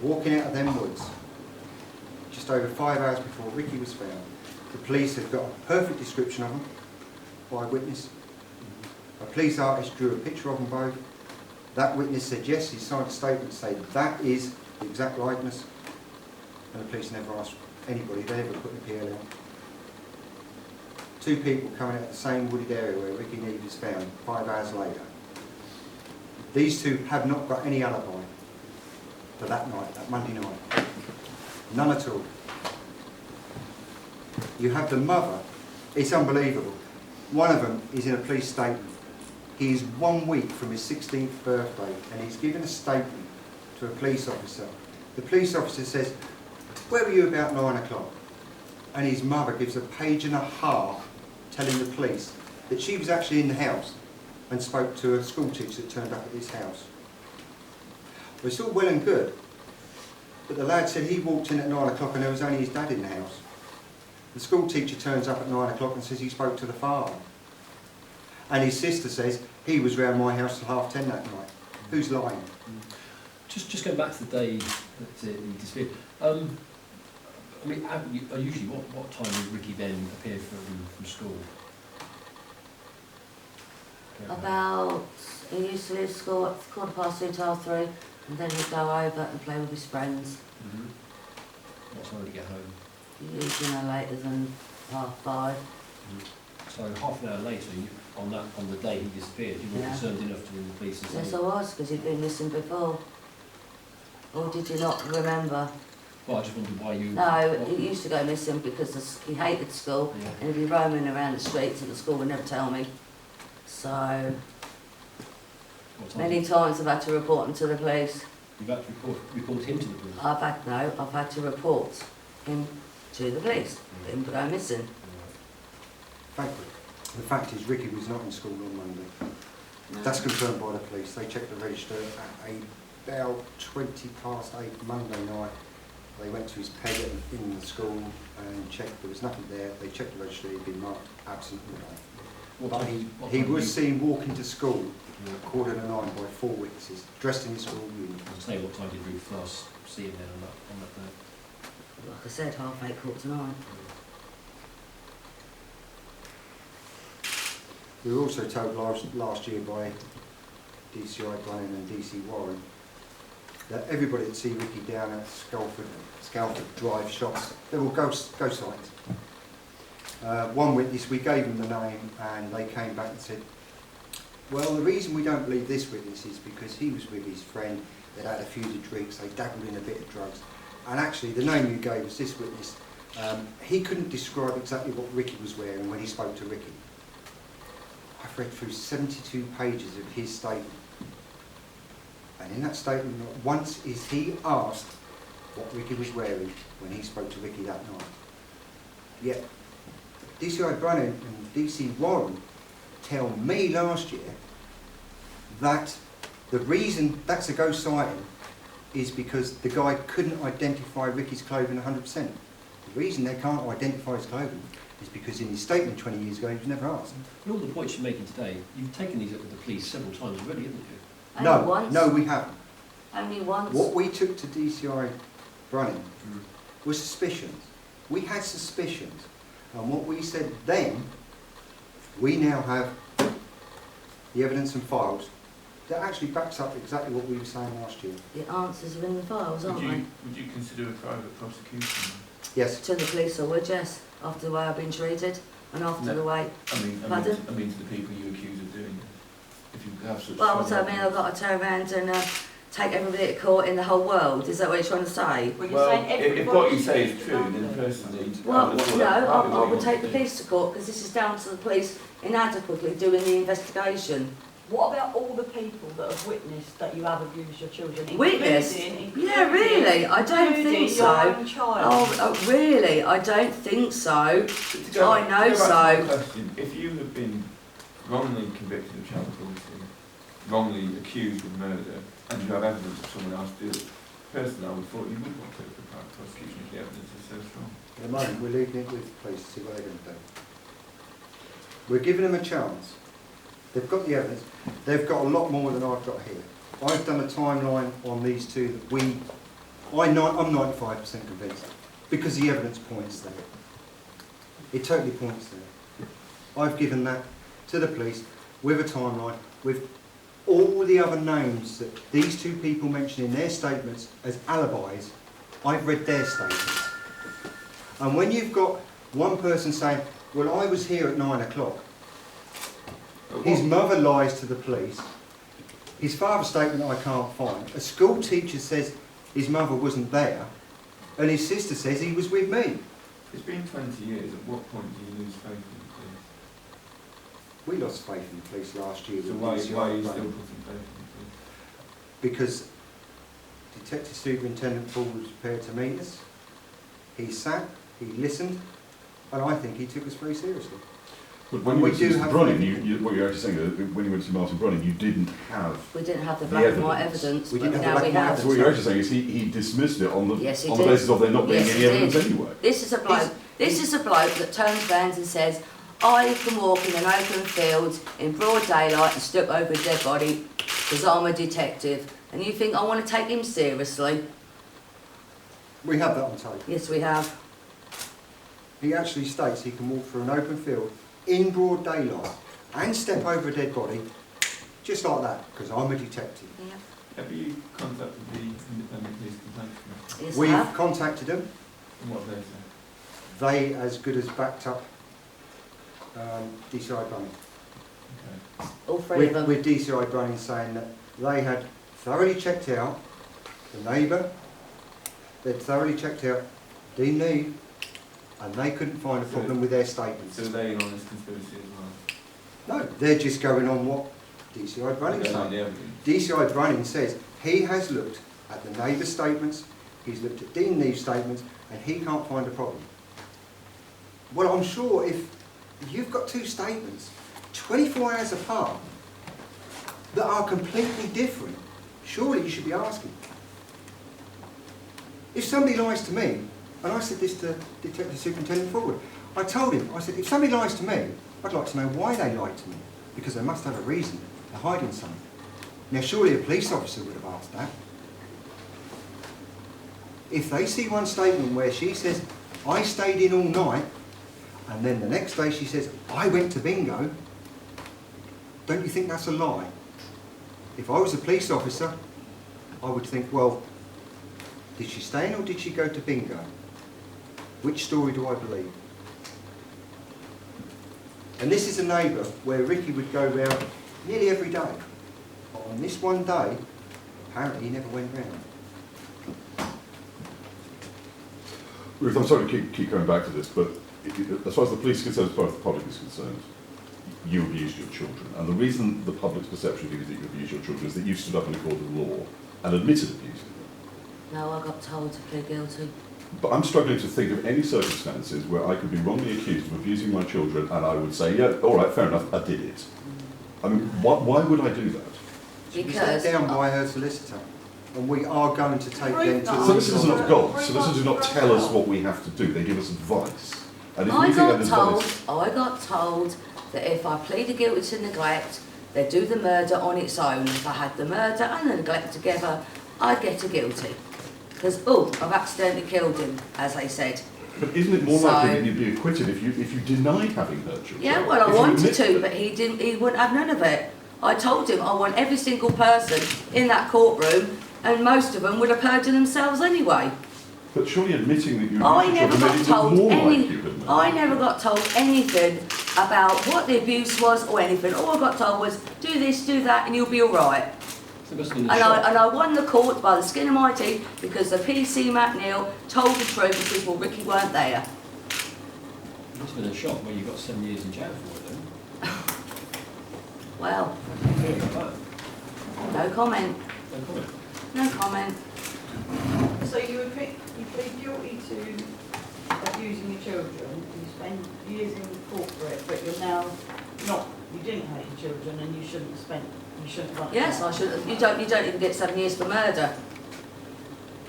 walking out of them woods, just over 5 hours before Rikki was found. The police have got a perfect description of them by a witness. A police artist drew a picture of them both. That witness said yes, he signed a statement to say that is the exact likeness. And the police never asked anybody, they never put the PL on. 2 people coming out of the same wooded area where Rikki Neave was found 5 hours later. These 2 have not got any alibi for that night, that Monday night. None at all. You have the mother, it's unbelievable. One of them is in a police statement. He is 1 week from his 16th birthday and he's given a statement to a police officer. The police officer says, "Where were you about 9 o'clock?" And his mother gives a page and a half telling the police that she was actually in the house and spoke to a school teacher that turned up at his house. Well, it's all well and good, but the lad said he walked in at 9 o'clock and there was only his dad in the house. The school teacher turns up at 9 o'clock and says he spoke to the father. And his sister says he was round my house till 10:30 that night. Who's lying? Just going back to the day that he disappeared. I mean, usually what time would Rikki then appear from school? About, he used to leave school at 2:15 to 3:30, and then he'd go over and play with his friends. What time would he get home? Usually no later than 5:30. So half an hour later, on the day he disappeared, you were concerned enough to ring the police and say... Yes, I was, because he'd been missing before. Or did you not remember? Well, I just wondered why you... No, he used to go missing because he hated school, and he'd be roaming around the streets and the school would never tell me. So, many times I've had to report him to the police. You've had to report him to the police? I've had to report him to the police, him go missing. The fact is Rikki was not in school on Monday. No. That's confirmed by the police. They checked the register at about 8:20 Monday night. They went to his peg in the school and checked, there was nothing there. They checked the register, he'd been marked absent all day. But he was seen walking to school at 9:15 by 4 witnesses, dressed in his school uniform. I was saying, what time did Ruth last see him then on that day? Like I said, 8:30, 8:45. We were also told last year by DCI Brennan and DC Warren that everybody that see Rikki down at Skalford Drive shops, they're all ghost sites. One witness, we gave them the name and they came back and said, well, the reason we don't believe this witness is because he was with his friend, they'd had a few drinks, they dabbled in a bit of drugs. And actually, the name you gave us, this witness, he couldn't describe exactly what Rikki was wearing when he spoke to Rikki. I've read through 72 pages of his statement. And in that statement, not once is he asked what Rikki was wearing when he spoke to Rikki that night. Yet, DCI Brennan and DC Warren tell me last year that the reason that's a ghost sighting is because the guy couldn't identify Rikki's clothing 100%. The reason they can't identify his clothing is because in his statement 20 years ago he was never asked. And all the points you're making today, you've taken these up with the police several times already, haven't you? Only once. No, we haven't. Only once. What we took to DCI Brennan was suspicions. We had suspicions. And what we said then, we now have the evidence and files that actually backs up exactly what we were saying last year. The answers are in the files, aren't they? Would you consider a private prosecution? Yes. To the police I would, yes. After the way I've been treated and after the way... I mean to the people you accuse of doing it. If you have such... Well, what I mean, I've got to turn around and take everybody to court in the whole world. Is that what you're trying to say? Well, if what you say is true, then personally... Well, no, I would take the police to court because this is down to the police inadequately doing the investigation. What about all the people that have witnessed that you have abused your children? Witnessed? Yeah, really? I don't think so. Your own child. Oh, really? I don't think so. I know so. If you have been wrongly convicted of child cruelty, wrongly accused of murder, and you have evidence of someone else did it, personally I would have thought you would want to go for private prosecution if the evidence is so strong. At the moment we're leaving it with the police to see what they're going to do. We're giving them a chance. They've got the evidence. They've got a lot more than I've got here. I've done a timeline on these two that we I'm 95% convinced, because the evidence points there. It totally points there. I've given that to the police with a timeline, with all the other names that these two people mentioned in their statements as alibis. I've read their statements. And when you've got one person saying, well, I was here at 9 o'clock, his mother lies to the police, his father's statement I can't find, a school teacher says his mother wasn't there, and his sister says he was with me. It's been 20 years. At what point do you lose faith in the police? We lost faith in the police last year. So with why are you DCI still raid. putting faith in the police? Because Detective Superintendent Paul was prepared to meet us. He sat, he listened, and I think he took us very seriously. But when And you we went to do Mr. have Brunning, what you're actually saying is that when you went to Martin Brunning, you didn't have... We didn't have the The black and white evidence. evidence, We but didn't have now the we black and have. So what you're actually saying is he dismissed it on the, Yes, he on the did. basis of there not being Yes, any he evidence did. anyway. This is a bloke. This is a bloke that turns around and says, I can walk in an open field in broad daylight and step over a dead body because I'm a detective. And you think I want to take him seriously? We have that on tape. Yes, we have. He actually states he can walk through an open field in broad daylight and step over a dead body just like that, because I'm a detective. Yeah. Have you contacted the Independent Police Complaint Commission? Yes, We've I have. contacted them. And what have they said? They as good as backed up DCI Brunning. Okay. All three of them. With DCI Brunning saying that they had thoroughly checked out the neighbour, they'd thoroughly checked out Dean Neave, and they couldn't find a problem with their statements. So they in on this conspiracy as well? No, they're just going on what DCI Brunning They like said. the evidence. DCI Brunning says he has looked at the neighbour's statements, he's looked at Dean Neave's statements, and he can't find a problem. Well, I'm sure if you've got two statements, 24 hours apart, that are completely different, surely you should be asking. If somebody lies to me, and I said this to Detective Superintendent Forward, I told him, I said, if somebody lies to me, I'd like to know why they lied to me, because they must have a reason. They're hiding something. Now, surely a police officer would have asked that. If they see one statement where she says, I stayed in all night, and then the next day she says, I went to bingo, don't you think that's a lie? If I was a police officer, I would think, well, did she stay in or did she go to bingo? Which story do I believe? And this is a neighbour where Rikki would go round nearly every day. But on this one day, apparently he never went round. Ruth, I'm sorry to keep going back to this, but as far as the police are concerned, as far as the public is concerned, you abused your children. And the reason the public's perception of you is that you abused your children is that you stood up in a court of law and admitted abusing them. No, I got told to plead guilty. But I'm struggling to think of any circumstances where I could be wrongly accused of abusing my children and I would say, yeah, all right, fair enough, I did it. I mean, why would I do that? We Because sat down by her solicitor, and we are going to take them to the... Solicitors are not God. Solicitors do not tell us what we have to do. They give us advice. And if we think that advice... I got told that if I pleaded guilty to neglect, they'd do the murder on its own. If I had the murder and the neglect together, I'd get a guilty. Because, oh, I've accidentally killed him, as they said. But isn't it more likely that you'd be acquitted if you denied having hurt your Yeah, child? well, I If you wanted admit to, it? but he wouldn't have none of it. I told him I want every single person in that courtroom, and most of them would have heard to themselves anyway. But surely admitting that you I abused never your children got made it told more any. likely, wouldn't it? I never got told anything about what the abuse was or anything. All I got told was do this, do that, and you'll be all right. So it must have been And a shock. I won the court by the skin of my teeth because the PC Matt Neal told the truth because well Rikki weren't there. It must have been a shock when you got 7 years in jail for it then. Well, How do you feel about no comment. that? No comment. No comment. So you plead guilty to abusing your children, you spend years in court for it, but you're now not, you didn't hate your children and you shouldn't have done it. Yes, I should. You don't even get 7 years for murder.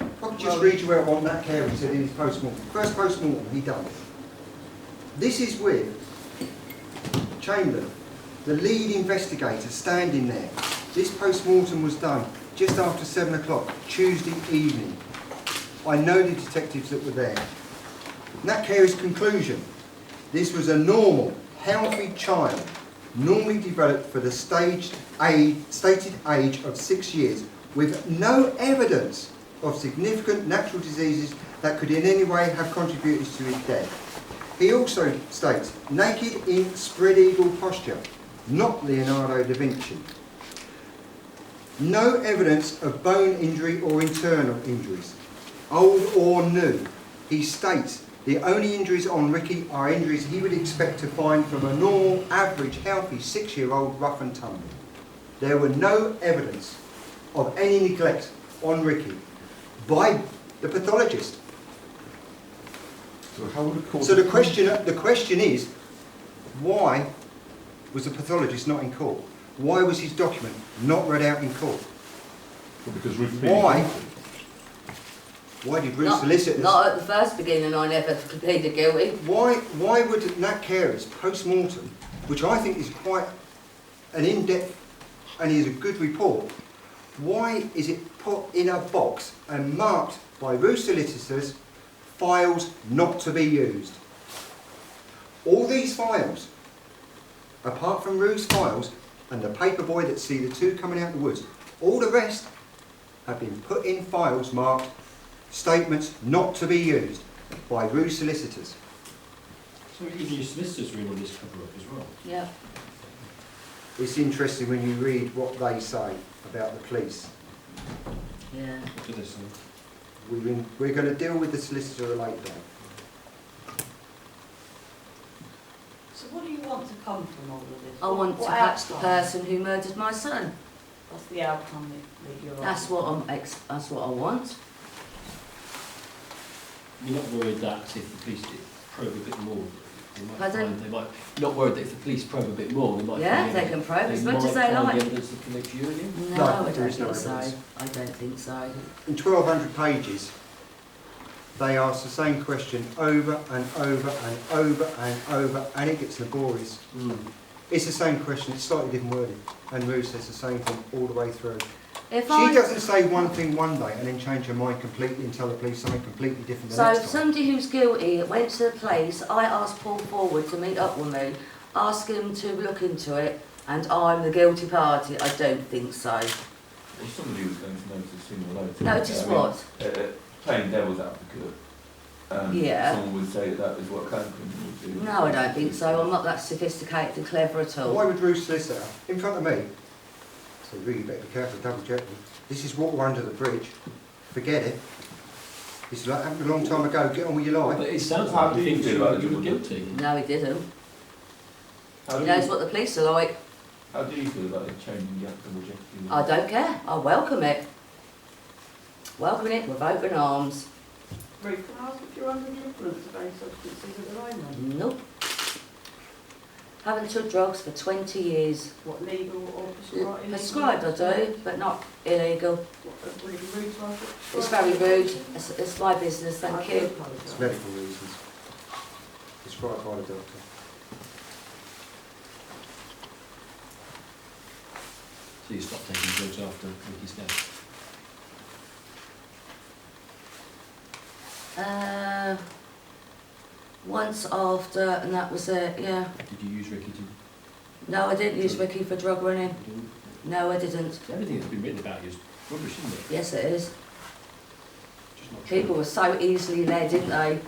I can just read you out what Matt Carey said in his post-mortem. First post-mortem he done. This is with Chamberlain, the lead investigator, standing there. This post-mortem was done just after 7 o'clock, Tuesday evening. I know the detectives that were there. Nat Carey's conclusion: this was a normal, healthy child, normally developed for the stated age of 6 years, with no evidence of significant natural diseases that could in any way have contributed to his death. He also states, naked in spread eagle posture, not Leonardo da Vinci. No evidence of bone injury or internal injuries, old or new. He states the only injuries on Rikki are injuries he would expect to find from a normal, average, healthy 6-year-old rough and tumble. There were no evidence of any neglect on Rikki by the pathologist. So how would a court... So the question is, why was the pathologist not in court? Why was his document not read out in court? Well, because Ruth Why? Why did Ruth solicitors... Not at the first beginning, I never pleaded guilty. Why would Nat Carey's Postmortem, which I think is quite an in-depth and is a good report, why is it put in a box and marked by Ruth solicitors, files not to be used? All these files, apart from Ruth's files and the paper boy that see the two coming out of the woods, all the rest have been put in files marked statements not to be used by Ruth solicitors. So even your solicitors are in on this cover-up as well? Yeah. It's interesting when you read what they say about the police. Yeah. What do they say? We're going to deal with the solicitor at a later date. So what do you want to come from all of this? I want to What catch the outcome? person who murdered my son. What's the outcome that you're That's what that's what I want. You're not worried that if the police probe a bit more, they might Pardon? find, they might not worried that if the police probe a bit more, they might Yeah, find they evidence- can probe as much might as they find like. evidence that connects you and him. No, No, I there don't is no think so. evidence. I don't think so. In 1,200 pages, they ask the same question over and over and over and over, and it gets laborious. It's the same question, it's slightly different wording, and Ruth says the same thing all the way through. If She I doesn't say one thing one day and then change her mind completely and tell the police something completely different the So next if time. somebody who's guilty went to the police, I asked Paul Forward to meet up with me, ask him to look into it, and I'm the guilty party, I don't think so. Well, somebody was going to notice sooner or later. Notice I mean, what? Playing devil's advocate. Yeah. Someone would say that is what clan criminals do. No, I don't think so. I'm not that sophisticated and clever at all. Why would Ruth solicitor, in front of me, say, really better be careful, double check me. This is water under the bridge. Forget it. It's like happened a long time ago, get on with your life. But it sounds How like do he you thinks feel about you were it? guilty. No, he didn't. How He do you- knows what the police are like. How do you feel about it changing the double jeopardy? I don't care. I welcome it. Welcome it with open arms. Ruth, can I ask if you're under the influence of any substances at the moment? Nope. Haven't took drugs for 20 years. What, legal or prescribed? illegal? Prescribed I do, but not illegal. What, really rude like it? It's very rude. It's my business, thank I do you. apologise. It's medical reasons. Prescribed by the doctor. So you stopped taking drugs after Ricky's death. Once after, and that was it, yeah. Did you use Rikki to... No, I didn't use Rikki for drug running. do? No, I didn't. Everything that's been written about you is rubbish, isn't it? Yes, it is. Just not true. People were so easily led, didn't they?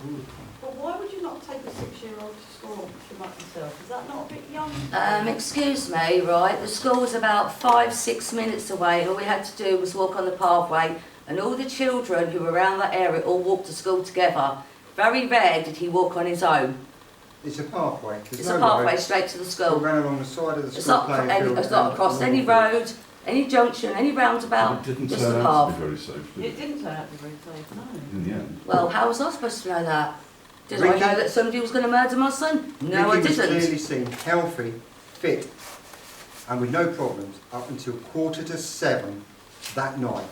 But why would you not take a 6-year-old to school like yourself? Is that not a bit young? Excuse me, right? The school was about 5-6 minutes away, and all we had to do was walk on the pathway, and all the children who were around that area all walked to school together. Very rare did he walk on his own. It's a pathway. There's It's no a pathway road. straight to the Go school. ran along the side of the It's school not, playing field it's not and across along any the road, any junction, any roundabout, It didn't just turn the out to path. be very safe, did It it? didn't turn out to be very safe, no. In the end. Well, how was I supposed to know that? Did Rikki- I know that somebody was going to murder my son? No, I Rikki was didn't. clearly seen healthy, fit, and with no problems up until 6:45 that night,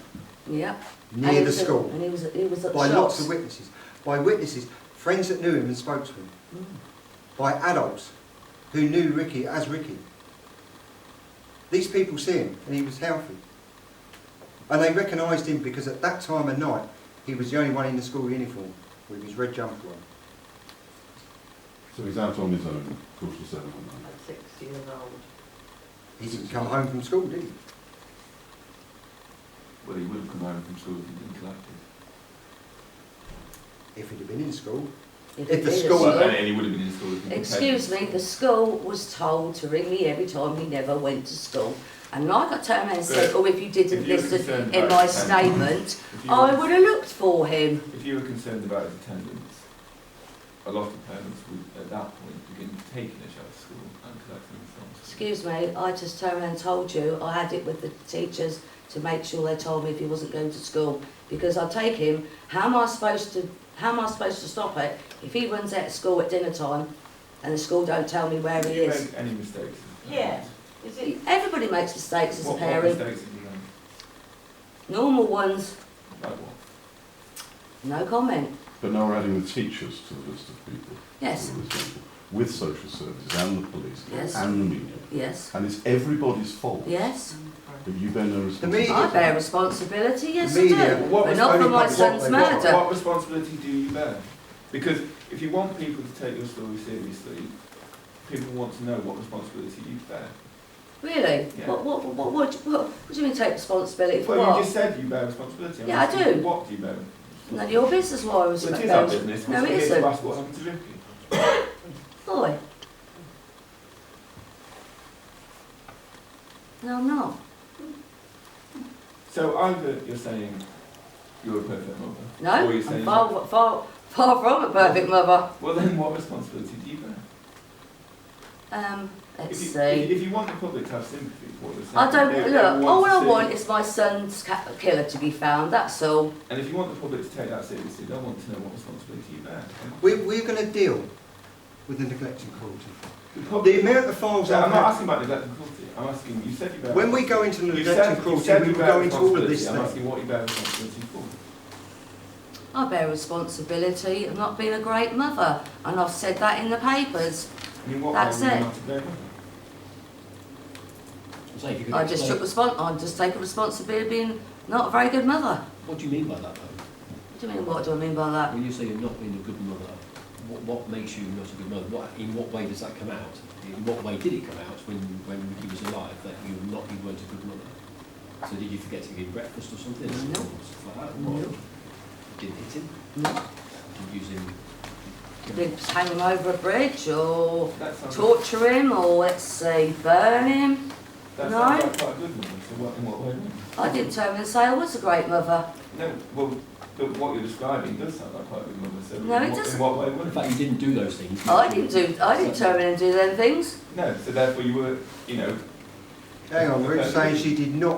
Yeah. near And he the was at- school, And he was at by the lots shops. of witnesses. By witnesses, friends that knew him and spoke to him. By adults who knew Rikki as Rikki. These people see him, and he was healthy. And they recognised him because at that time of night, He was the only one in the school uniform with his red jumper on. So he's out on his own, quarter to 7 on that. At 6 years old. He didn't come home from school, did he? Well, he would have come home from school if he didn't collect it. If he'd have been in school. If If the he did school- as well. And he would have been in school if he didn't Excuse me, the school was told to ring me every time he never went to school. And I got turned around and said, But oh, if you didn't if you were listen concerned in about my his attendance, statement, If you were- I would have looked for him. If you were concerned about his attendance, a lot of parents would, at that point, begin taking a child to school and collecting them from school. Excuse me, I just turned around and told you, I had it with the teachers to make sure they told me if he wasn't going to school. Because I take him, how am I supposed to stop it if he runs out of school at dinner time and the school don't tell me where Have he you is? made any mistakes? Yeah. Is it, Everybody makes mistakes as a What parent. mistakes have you made? Normal ones, Like what? no comment. But now we're adding the teachers to the list of people. Yes. who are responsible, with social services and the police Yes. and the media. Yes, And it's everybody's fault. yes. But you bear no media- responsibility. I bear responsibility, yes I Media- do. What But not for only my what son's they murder. What responsibility do you bear? Because if you want people to take your story seriously, people want to know what responsibility you bear. Really? Yeah. What do you mean take responsibility for Well, what? you just said you bear responsibility. I'm Yeah, I asking you, do. What do you bear? None of your business why I Well, respect it is our those. business. No, We're it here isn't. to ask what happened to Rikki. Boy. No, I'm not. So either you're saying you're a perfect mother, No, or you're I'm saying far from a perfect mother. well, then what responsibility do you bear? Let's If see. you want the public to have sympathy for what you're saying, I don't, they look, will all to I see- want is my son's killer to be found, that's all. And if you want the public to take that seriously, they'll want to know what responsibility you bear. We're going to deal with the neglect and cruelty. The The public, amount of files so I'm I've not had, asking about neglect and cruelty. I'm asking, you said you bear when we go into the you neglect said, and you cruelty, said we you will bear go into all of responsibility. this I'm thing. asking what you bear responsibility for. I bear responsibility of not being a great mother, and I've said that in the papers. I mean, what That's way are you it. not to bear mother? So if you could I just explain- I just take a responsibility of being not a very good mother. What do you mean by that, though? What do you mean, what do I mean by that? When you say you're not being a good mother, what makes you not a good mother? In what way does that come out? In what way did it come out when Rikki was alive that you weren't a good mother? So did you forget to give him breakfast or something? No. Or stuff like that? No. You didn't hit him? No. Did you use him? Did hang him over a bridge, or That sounds torture him, or let's say burn him? that No. sounds like quite a good mother. So in what way? I didn't turn around and say I was a great mother. No, well, but what you're describing does sound like quite a good mother. So No, it doesn't. In what way In would fact, it? you didn't do those things. I didn't turn around and do them things. No, so therefore you were, Hang on, we're saying she did not